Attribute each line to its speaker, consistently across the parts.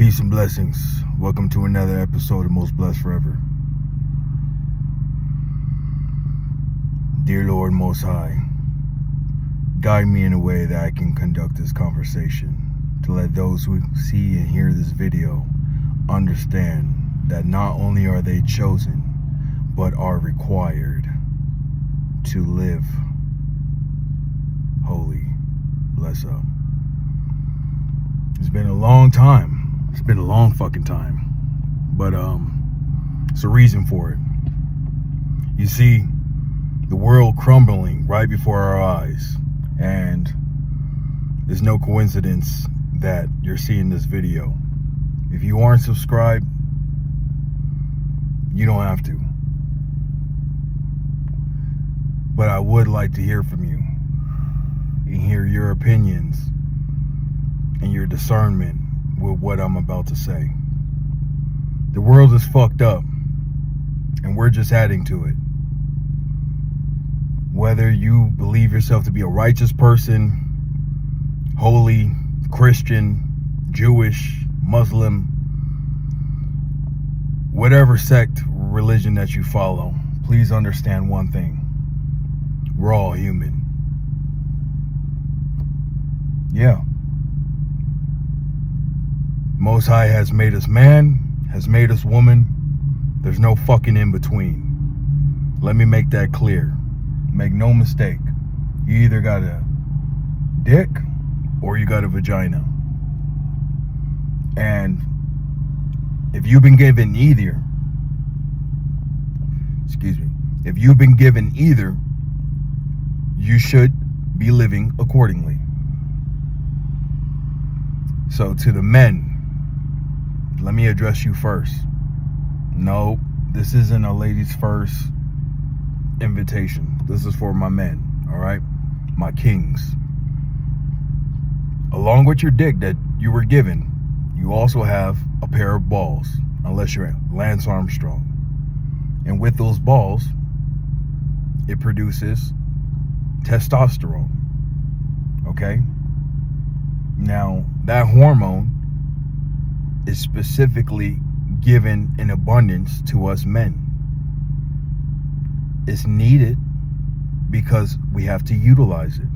Speaker 1: Peace and blessings. Welcome to another episode of Most Blessed Forever. Dear Lord Most High, guide me in a way that I can conduct this conversation to let those who see and hear this video understand that not only are they chosen, but are required to live holy. Bless up. It's been a long time. It's been a long fucking time. But it's a reason for it. You see, the world crumbling right before our eyes. And there's no coincidence that you're seeing this video. If you aren't subscribed, you don't have to. But I would like to hear from you and hear your opinions and your discernment with what I'm about to say. The world is fucked up, and we're just adding to it. Whether you believe yourself to be a righteous person, holy, Christian, Jewish, Muslim, whatever sect, religion that you follow, please understand one thing. We're all human. Yeah. Most High has made us man, has made us woman. There's no fucking in between. Let me make that clear. Make no mistake. You either got a dick or you got a vagina. And if you've been given either, if you've been given either, you should be living accordingly. So to the men, let me address you first. No, this isn't a ladies first invitation. This is for my men, all right? My kings. Along with your dick that you were given, you also have a pair of balls, unless you're Lance Armstrong. And with those balls, it produces testosterone, okay? Now, that hormone is specifically given in abundance to us men. It's needed because we have to utilize it.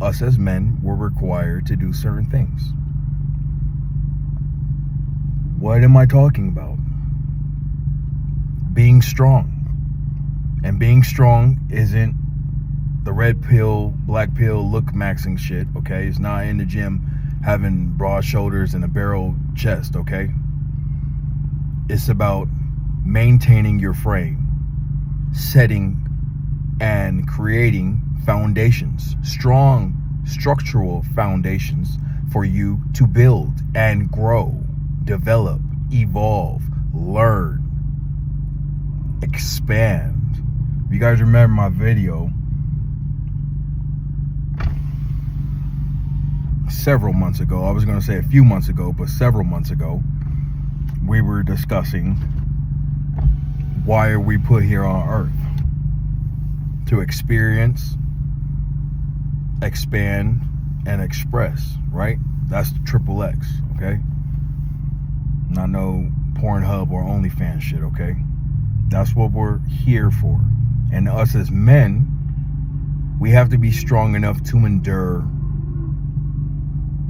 Speaker 1: Us as men were required to do certain things. What am I talking about? Being strong. And being strong isn't the red pill, black pill, look maxing shit, okay? It's not in the gym having broad shoulders and a barrel chest, okay? It's about maintaining your frame, setting and creating foundations, strong structural foundations for you to build and grow, develop, evolve, learn, expand. If you guys remember my video several months ago, I was going to say a few months ago, but several months ago, we were discussing why are we put here on earth? To experience, expand, and express, right? That's the triple X, okay? Not no Pornhub or OnlyFans shit, okay? That's what we're here for. And us as men, we have to be strong enough to endure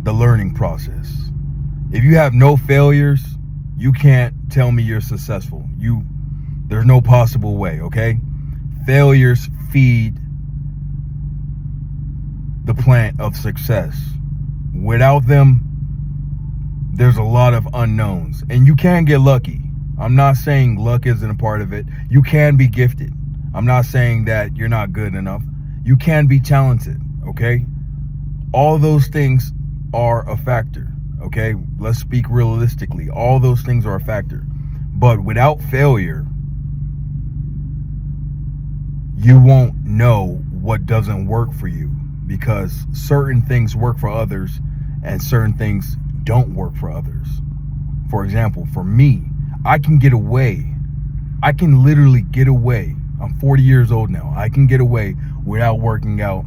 Speaker 1: the learning process. If you have no failures, you can't tell me you're successful. There's no possible way, okay? Failures feed the plant of success. Without them, there's a lot of unknowns. And you can get lucky. I'm not saying luck isn't a part of it. You can be gifted. I'm not saying that you're not good enough. You can be talented, okay? All those things are a factor, okay? Let's speak realistically. All those things are a factor. But without failure, you won't know what doesn't work for you, because certain things work for others and certain things don't work for others. For example, for me, I can get away. I can literally get away. I'm 40 years old now. I can get away without working out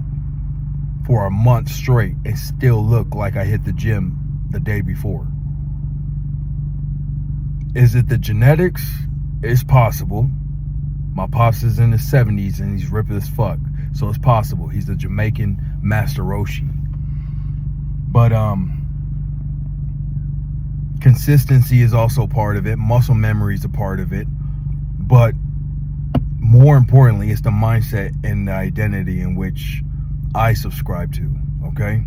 Speaker 1: for a month straight and still look like I hit the gym the day before. Is it the genetics? It's possible. My pops is in his 70s and he's ripping as fuck. So it's possible. He's the Jamaican Master Roshi. But consistency is also part of it. Muscle memory is a part of it. But more importantly, it's the mindset and the identity in which I subscribe to. Okay?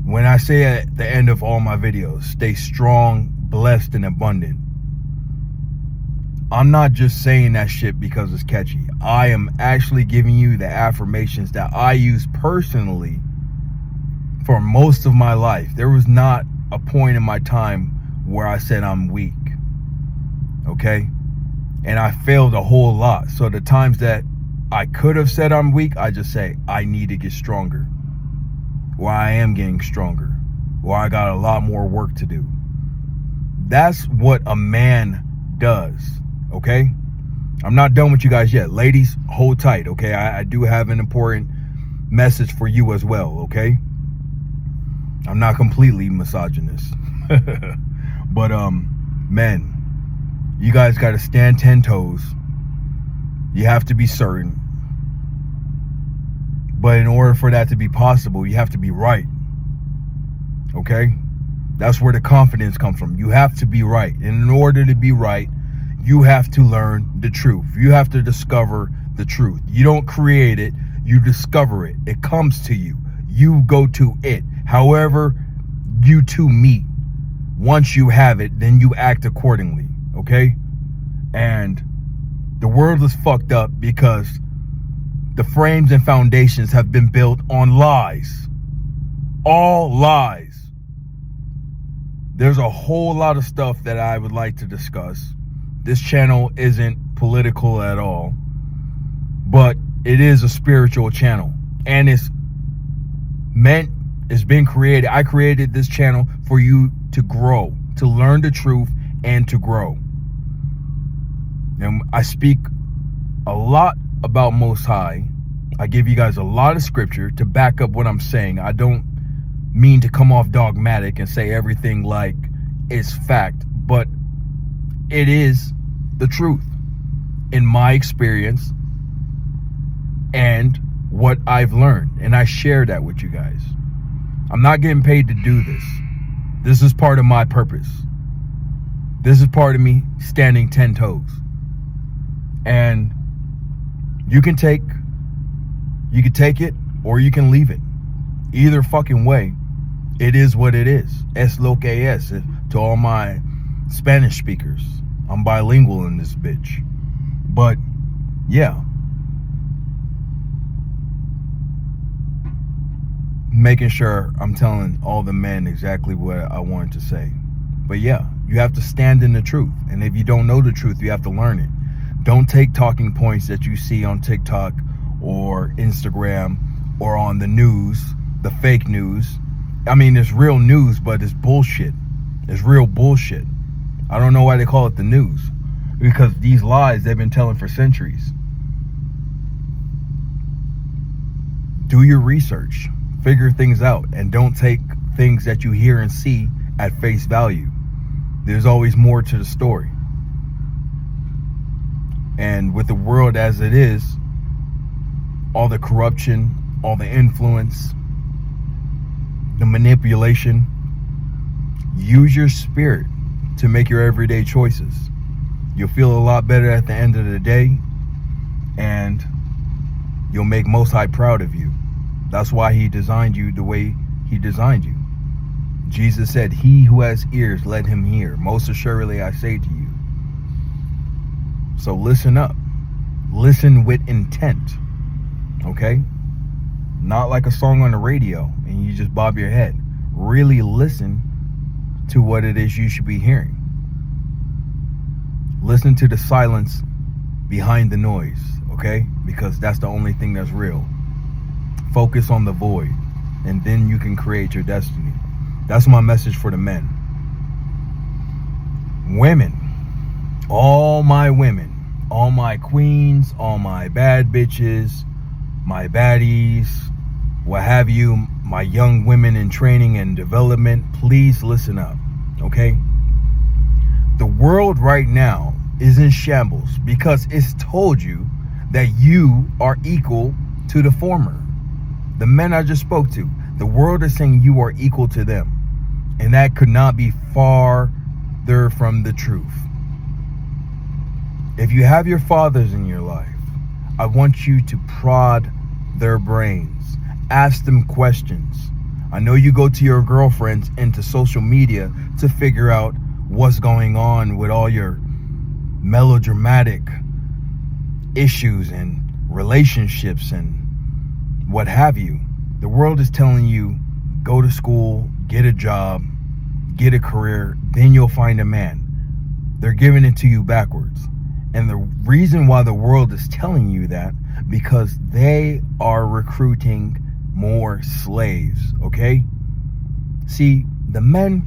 Speaker 1: When I say at the end of all my videos, stay strong, blessed, and abundant, I'm not just saying that shit because it's catchy. I am actually giving you the affirmations that I use personally for most of my life. There was not a point in my time where I said I'm weak. Okay? And I failed a whole lot. So the times that I could have said I'm weak, I just say I need to get stronger. Or I am getting stronger. Or I got a lot more work to do. That's what a man does. Okay? I'm not done with you guys yet. Ladies, hold tight. Okay? I do have an important message for you as well. Okay? I'm not completely misogynist. But men, you guys got to stand 10 toes. You have to be certain. But in order for that to be possible, you have to be right. Okay? That's where the confidence comes from. You have to be right. And in order to be right, you have to learn the truth. You have to discover the truth. You don't create it. You discover it. It comes to you. You go to it. However you two meet. Once you have it, then you act accordingly. Okay? And the world is fucked up because the frames and foundations have been built on lies. All lies. There's a whole lot of stuff that I would like to discuss. This channel isn't political at all, but it is a spiritual channel. And it's been created. I created this channel for you to grow, to learn the truth and to grow. And I speak a lot about Most High. I give you guys a lot of scripture to back up what I'm saying. I don't mean to come off dogmatic and say everything like it's fact, but it is the truth in my experience and what I've learned. And I share that with you guys. I'm not getting paid to do this. This is part of my purpose. This is part of me standing 10 toes. And you can take it or you can leave it. Either fucking way, it is what it is. Es lo que es. To all my Spanish speakers, I'm bilingual in this bitch. But yeah, making sure I'm telling all the men exactly what I wanted to say. But yeah, you have to stand in the truth. And if you don't know the truth, you have to learn it. Don't take talking points that you see on TikTok or Instagram or on the news, the fake news. I mean, it's real news, but it's bullshit. It's real bullshit. I don't know why they call it the news. Because these lies they've been telling for centuries. Do your research. Figure things out. And don't take things that you hear and see at face value. There's always more to the story. And with the world as it is, all the corruption, all the influence, the manipulation, use your spirit to make your everyday choices. You'll feel a lot better at the end of the day, and you'll make Most High proud of you. That's why he designed you the way he designed you. Jesus said, "He who has ears, let him hear. Most assuredly I say to you." So listen up. Listen with intent. Okay? Not like a song on the radio and you just bob your head. Really listen to what it is you should be hearing. Listen to the silence behind the noise, okay? Because that's the only thing that's real. Focus on the void, and then you can create your destiny. That's my message for the men. Women, all my women, all my queens, all my bad bitches, my baddies, what have you, my young women in training and development, please listen up, okay? The world right now is in shambles because it's told you that you are equal to the former. The men I just spoke to, the world is saying you are equal to them. And that could not be farther from the truth. If you have your fathers in your life, I want you to prod their brains. Ask them questions. I know you go to your girlfriends and to social media to figure out what's going on with all your melodramatic issues and relationships and what have you. The world is telling you, go to school, get a job, get a career, then you'll find a man. They're giving it to you backwards. And the reason why the world is telling you that, because they are recruiting more slaves, okay? See, the men,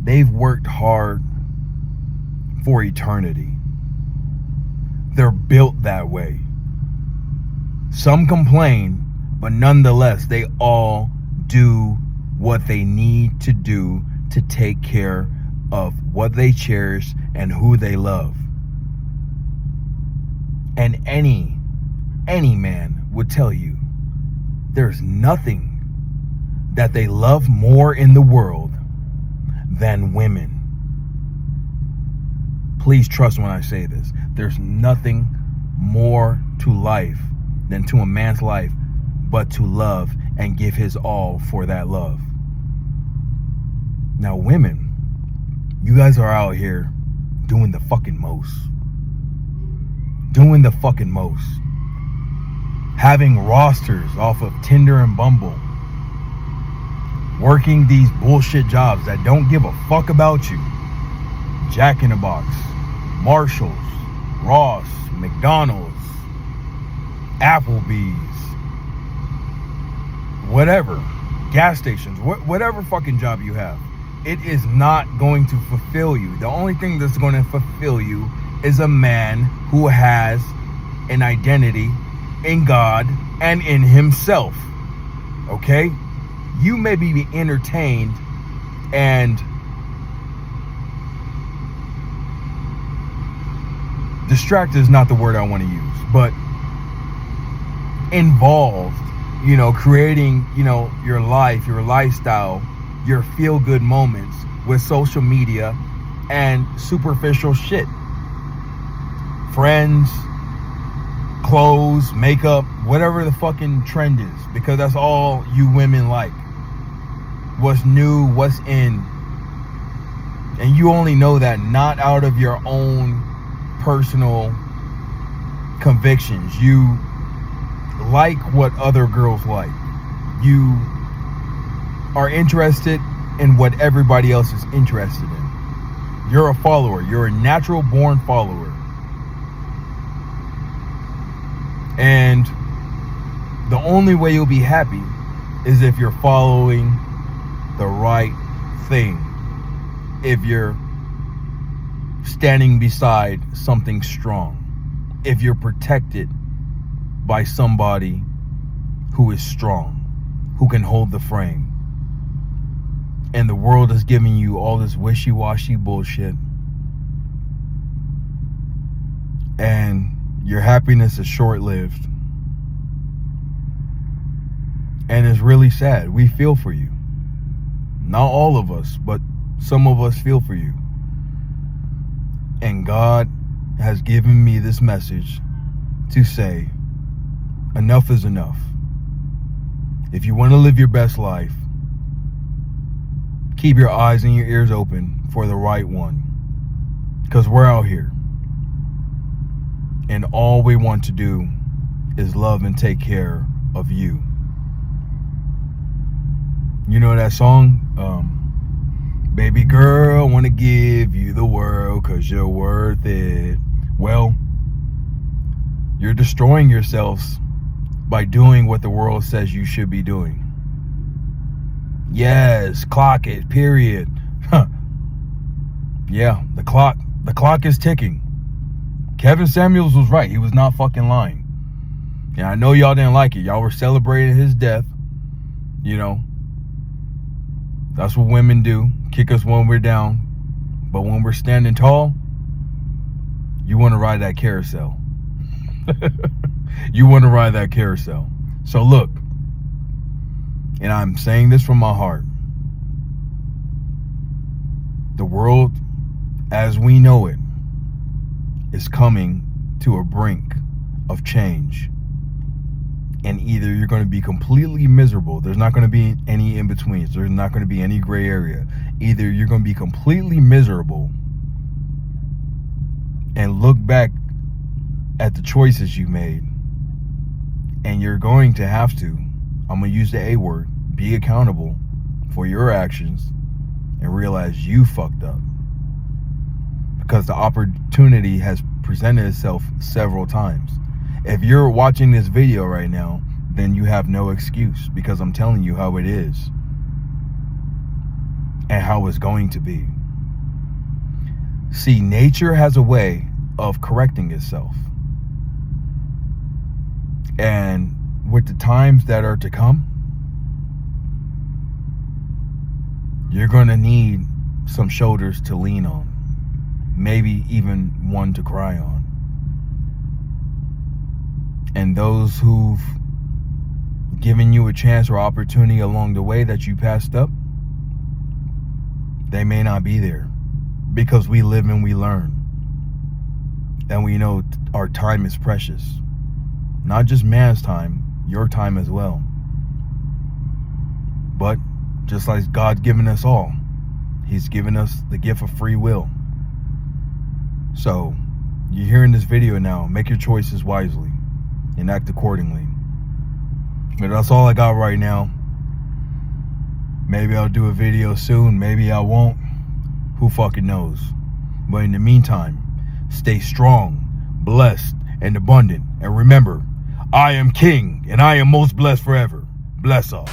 Speaker 1: they've worked hard for eternity. They're built that way. Some complain, but nonetheless, they all do what they need to do to take care of what they cherish and who they love. And any man would tell you there's nothing that they love more in the world than women. Please trust when I say this. There's nothing more to life than to a man's life but to love and give his all for that love. Now, women, you guys are out here doing the fucking most. Doing the fucking most. Having rosters off of Tinder and Bumble. Working these bullshit jobs that don't give a fuck about you. Jack in the Box, Marshalls, Ross, McDonald's, Applebee's, whatever, gas stations, whatever fucking job you have. It is not going to fulfill you. The only thing that's going to fulfill you is a man who has an identity in God and in himself. Okay? You may be entertained and distracted is not the word I want to use, but involved, creating, your life, your lifestyle, your feel-good moments with social media and superficial shit. Friends, clothes, makeup, whatever the fucking trend is, because that's all you women like. What's new, what's in. And you only know that not out of your own personal convictions. You like what other girls like. You are interested in what everybody else is interested in. You're a follower. You're a natural born follower. And the only way you'll be happy is if you're following the right thing. If you're standing beside something strong. If you're protected by somebody who is strong, who can hold the frame. And the world is giving you all this wishy-washy bullshit. And your happiness is short-lived. And it's really sad. We feel for you. Not all of us, but some of us feel for you. And God has given me this message to say, enough is enough. If you want to live your best life, keep your eyes and your ears open for the right one. Because we're out here. And all we want to do is love and take care of you. You know that song? Baby girl, wanna give you the world 'cause you're worth it. Well, you're destroying yourselves by doing what the world says you should be doing. Yes, clock it, period. Yeah, the clock is ticking. Kevin Samuels was right. He was not fucking lying. And I know y'all didn't like it. Y'all were celebrating his death. That's what women do. Kick us when we're down. But when we're standing tall, you want to ride that carousel. You want to ride that carousel. So look, and I'm saying this from my heart, the world as we know it is coming to a brink of change. And either you're going to be completely miserable, there's not going to be any in-betweens, there's not going to be any gray area. Either you're going to be completely miserable and look back at the choices you made, and you're going to have to, I'm going to use the A word, be accountable for your actions and realize you fucked up. Because the opportunity has presented itself several times. If you're watching this video right now, then you have no excuse, because I'm telling you how it is and how it's going to be. See, nature has a way of correcting itself. And with the times that are to come, you're going to need some shoulders to lean on. Maybe even one to cry on. And those who've given you a chance or opportunity along the way that you passed up, they may not be there, because we live and we learn. And we know our time is precious. Not just man's time, your time as well. But just like God's given us all, He's given us the gift of free will. So, you're hearing this video now, make your choices wisely and act accordingly. But that's all I got right now. Maybe I'll do a video soon, maybe I won't. Who fucking knows? But in the meantime, stay strong, blessed, and abundant. And remember, I am king, and I am most blessed forever. Bless all.